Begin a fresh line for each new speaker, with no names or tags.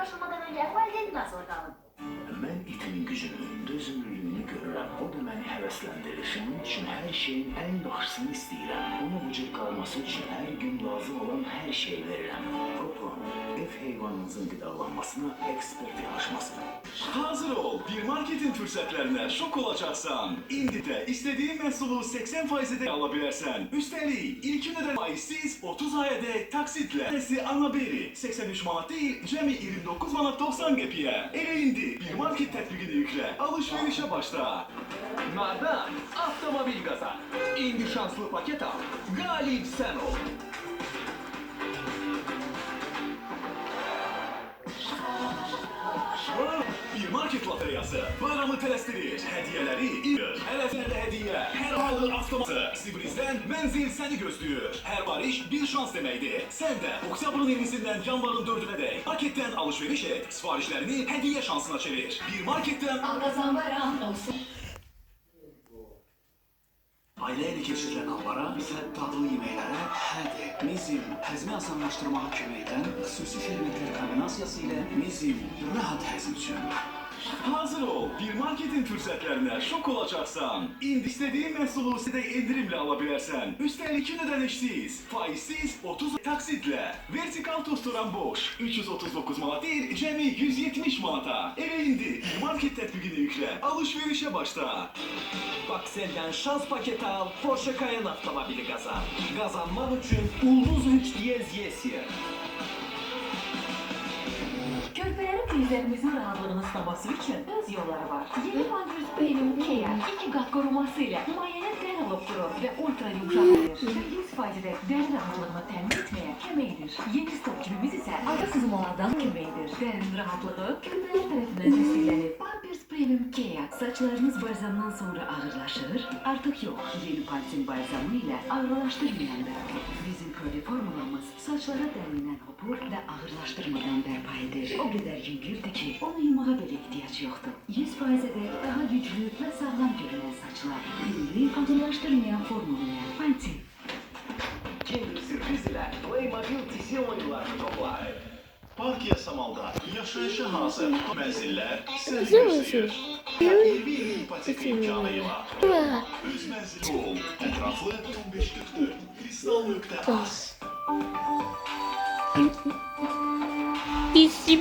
başlamadan önce valideyn nasıl kalın?
Mən itimin gücünü, dözümlülüyünü görürəm. O da məni həvəsləndirir. Onun üçün hər şeyin ən yaxşısını istəyirəm. Onu bu cür qalması üçün hər gün lazım olan hər şeyi verirəm. Toplam ev heyvanınızın qidalanmasına ekspert yanaşması.
Hazır ol, bir marketin fürsətlərinə şok olacaqsan. İndi də istədiyin məhsulu 80%-də ala bilərsən. Üstəlik, ilkin ödəmə faizsiz 30 ayədək taksitlə. Sesi Anaberi 83 manat değil, cəmi 29 manat 90 qəpiyə. Elə indi bir market tətbiqini yüklə, alışverişə başla.
Nardan avtomobil kazan. İndi şanslı paket al. Galip sen ol.
Bir market loteriyası bayramı tələstirir, hədiyələri ilir. Ələflərlə hədiyyə, hər alır avtomatı. Sibrizdən mənzil səni gözləyir. Hər varış bir şans deməkdir. Sən də oktyabrın 20-sindən yanvarın 4-ünədək marketdən alışveriş et. Sifarişlərini hədiyyə şansına çevir. Bir marketdən
Algazan bayram olsun.
Ailə ilə keçirilən anlara, bizə dadlı yeməklərə, Mizim həzmi asanlaşdırmağa kömək edən xüsusi fermentlər kombinasiyası ilə Mizim rahat həzm üçün.
hazır ol, bir marketin fürsətlərinə şok olacaqsan. İndi istədiyin məhsulu sizə endirimlə ala bilərsən. Üstəlik ödənişsiz, faizsiz 30 taksitlə. Vertikal tosturan boş, 339 manat değil, cəmi 170 manata. Elə indi bir market tətbiqini yüklə, alışverişə başla.
Bak senden şans paketi al, Porsche Cayenne avtomobili kazan. Kazanmak için Ulduz 3 diyez yesiye.
Körpələrin prizlərimizin rahatlığını sınaması üçün öz yolları var. Yeni Vangus Premium Care 2 qat koruması ilə himayəni dərin oluşturur və ultra yumuşaqdır. Və 100%də dərin rahatlığını təmin etməyə kömək edir. Yeni stok cibimiz isə arka sızmalardan kömək edir. Dərin rahatlığı körpələr tərəfindən təsdiqlənib. Pampers Premium Care saçlarınız balzamdan sonra ağırlaşır. Artıq yox, yeni Pantene balzamı ilə ağırlaşdırmayandır. Bizim köri formulamız saçlara dərindən hopur və ağırlaşdırmadan bərpa edir. O qədər yüngüldür ki, onu yumağa belə ehtiyac yoxdur. 100%də daha güclü və sağlam görünən saçlar. İndi ağırlaşdırmayan formulaya Pantene.
Kinder sürpriz ile Playmobil dizi oyunlarını toplar.
Park Yasamal'da yaşayışa hazır mənzillər səni
Güzel
gözləyir. Təklifi ipoteka imkanıyla.
Güzel.
Öz mənzili ol, ətraflı 1544, kristal.az.
Bizim